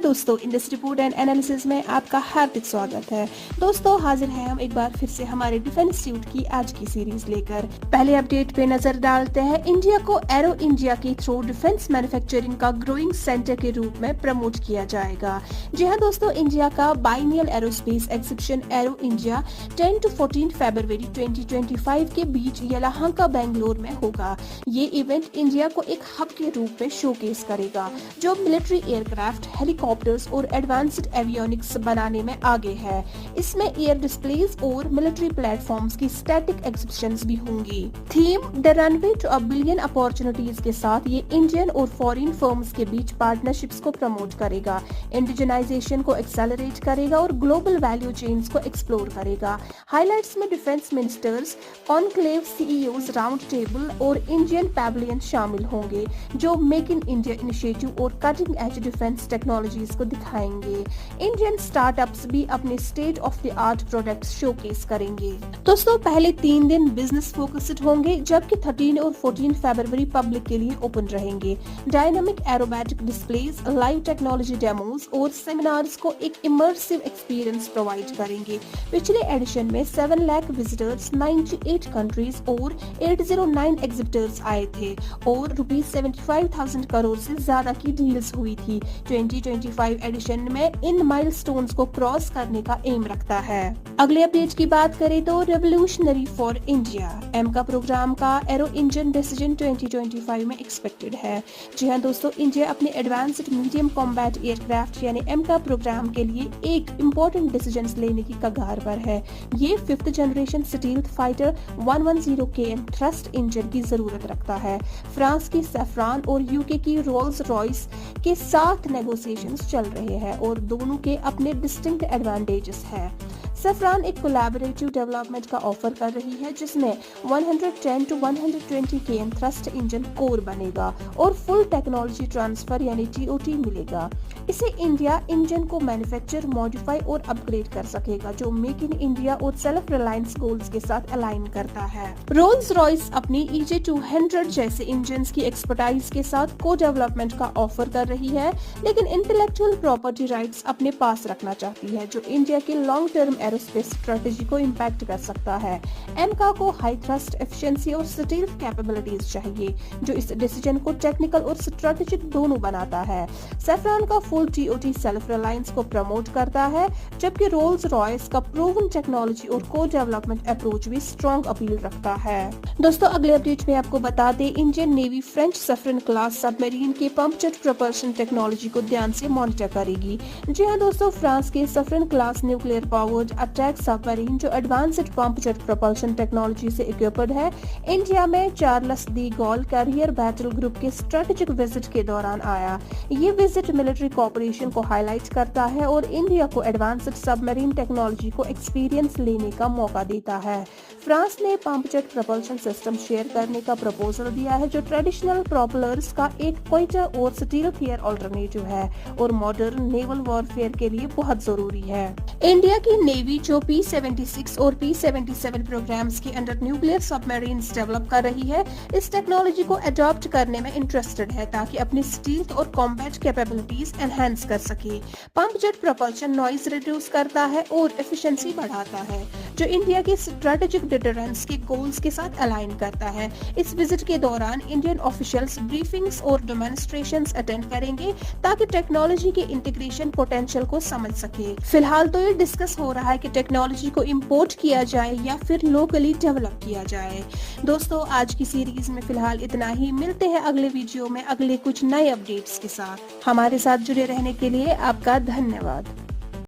दोस्तों, industry report and analysis में आपका हार्दिक स्वागत है। दोस्तों, हाजिर हैं हम एक बार फिर से हमारे डिफेंस सूट की आज की सीरीज लेकर। पहले अपडेट पे नजर डालते हैं। इंडिया को एरो इंडिया के थ्रू डिफेंस मैन्युफैक्चरिंग का ग्रोइंग सेंटर के रूप में प्रमोट किया जाएगा। जी हाँ दोस्तों, इंडिया का biennial aerospace exhibition arrow India 10 to 14 फरवरी 2025 के बीच यलहंका बेंगलोर में होगा। ये इवेंट इंडिया को एक हब के रूप में शोकेस करेगा जो मिलिट्री एयरक्राफ्ट, हेलीकॉप्टर्स और एडवांस्ड एवियोनिक्स बनाने में आगे है। इसमें एयर डिस्प्लेस और मिलिट्री प्लेटफॉर्म्स की स्टैटिक एग्जिबिशंस भी होंगी। Theme the runway to a billion opportunities के साथ ये इंडियन और फॉरेन फर्म्स के बीच पार्टनरशिप्स को प्रमोट करेगा, इंडिजनाइजेशन को एक्सेलरेट करेगा और ग्लोबल वैल्यू चेन्स को एक्सप्लोर करेगा। हाइलाइट्स में defence ministers, conclave, CEOs round table और इंडियन पैविलियन शामिल होंगे जो मेक इन इंडिया इनिशिएटिव और कटिंग एज डिफेंस टेक्नोलॉजीज को दिखाएंगे। इंडियन स्टार्टअप्स भी अपने state of the art products showcase करेंगे। दोस्तों, पहले 3 दिन बिजनेस फोकस्ड होंगे जबकि 13 और 14 फरवरी पब्लिक के लिए ओपन रहेंगे। Dynamic aerobatic displace, live technology demos और सेमिनार्स को एक इमर्सिव एक्सपीरियंस प्रोवाइड करेंगे। पिछले एडिशन में 7 लाख विजिटर्स, 98 कंट्रीज और 809 एग्जिबिटर्स आए थे और ₹75,000 करोड़ से ज्यादा की डील्स हुई थी। 2025 एडिशन में इन माइलस्टोन्स को क्रॉस करने का एम रखता है। अगले अपडेट की बात करें तो रेवोल्यूशनरी फॉर इंडिया एम का प्रोग्राम का एरो इंजन डिसीजन 2025 में एक्सपेक्टेड है। जी हाँ दोस्तों, इंडिया अपने एडवांस्ड मीडियम कॉम्बैट एयरक्राफ्ट यानी एम का प्रोग्राम के लिए एक इम्पोर्टेंट डिसीजन लेने की कगार पर है। ये 5th generation stealth fighter 110 KM thrust engine की जरूरत रखता है। फ्रांस की सैफ्रॉन और यूके की रोल्स रॉयस के साथ नेगोशिएशंस चल रहे हैं और दोनों के अपने डिस्टिंक्ट एडवांटेजेस हैं। सैफ्रॉन एक कोलैबोरेटिव डेवलपमेंट का ऑफर कर रही है जिसमें 110 to 120 KM thrust engine core बनेगा और फुल टेक्नोलॉजी ट्रांसफर यानी TOT मिलेगा। इसे इंडिया इंजन को मैन्युफैक्चर, मॉडिफाई और अपग्रेड कर सकेगा जो मेक इन इंडिया और सेल्फ रिलायंस गोल्स के साथ अलाइन करता है। रोल्स रॉयस अपनी EJ200 जैसे इंजन की एक्सपर्टाइज के साथ को डेवलपमेंट का ऑफर कर रही है, लेकिन इंटेलेक्चुअल प्रॉपर्टी राइट्स अपने पास रखना चाहती है जो इंडिया के लॉन्ग टर्म एरोस्पेस स्ट्रेटेजी को इम्पैक्ट कर सकता है। एमका को हाई थ्रस्ट एफिशिएंसी और स्टील्थ कैपेबिलिटीज चाहिए जो इस डिसीजन को टेक्निकल और स्ट्रेटेजिक दोनों बनाता है। सैफ्रॉन का फुल TOT सेल्फ रिलायंस को प्रमोट करता है जबकि रोल्स रॉयस का प्रूवन टेक्नोलॉजी और को डेवलपमेंट अप्रोच भी स्ट्रॉन्ग अपील रखता है। दोस्तों, अगले अपडेट में आपको बता दें, Indian navy French saffron class submarine के पंप जेट प्रोपल्शन टेक्नोलॉजी को ध्यान से मॉनिटर करेगी। जी हाँ दोस्तों, फ्रांस के Suffren class nuclear powered attack submarine जो advanced pump jet propulsion technology से इक्विप्ड है, इंडिया में Charles de Gaulle carrier battle group के स्ट्रेटेजिक विजिट के दौरान आया। ये विजिट मिलिट्री कोऑपरेशन को हाईलाइट करता है और इंडिया को एडवांस्ड सबमरीन टेक्नोलॉजी को एक्सपीरियंस लेने का मौका देता है। फ्रांस ने pump jet propulsion system share करने का प्रपोजल दिया है जो ट्रेडिशनल प्रोपेलर्स का एक क्वाइटर और स्टील थियर अल्टरनेटिव है और मॉडर्न नेवल वॉरफेयर के लिए बहुत जरूरी है। इंडिया की नेवी जो P-76 और P-77 प्रोग्राम्स के अंडर न्यूक्लियर सबमरीन्स डेवलप कर रही है, इस टेक्नोलॉजी को अडॉप्ट करने में इंटरेस्टेड है ताकि अपनी स्टील्थ और कॉम्बैट कैपेबिलिटीज एनहांस कर सके। Pump jet propulsion noise reduce करता है और एफिशिएंसी बढ़ाता है जो इंडिया के स्ट्रेटेजिक डिटरेंस के गोल्स के साथ अलाइन करता है। इस विजिट के दौरान इंडियन ऑफिशियल्स ब्रीफिंग्स और डेमोन्स्ट्रेशंस अटेंड करेंगे ताकि टेक्नोलॉजी के इंटीग्रेशन पोटेंशियल को समझ सके। फिलहाल तो ये डिस्कस हो रहा है कि टेक्नोलॉजी को इंपोर्ट किया जाए या फिर लोकली डेवलप किया जाए। दोस्तों, आज की सीरीज में फिलहाल इतना ही। मिलते हैं अगले वीडियो में अगले कुछ नए अपडेट्स के साथ। हमारे साथ जुड़े रहने के लिए आपका धन्यवाद।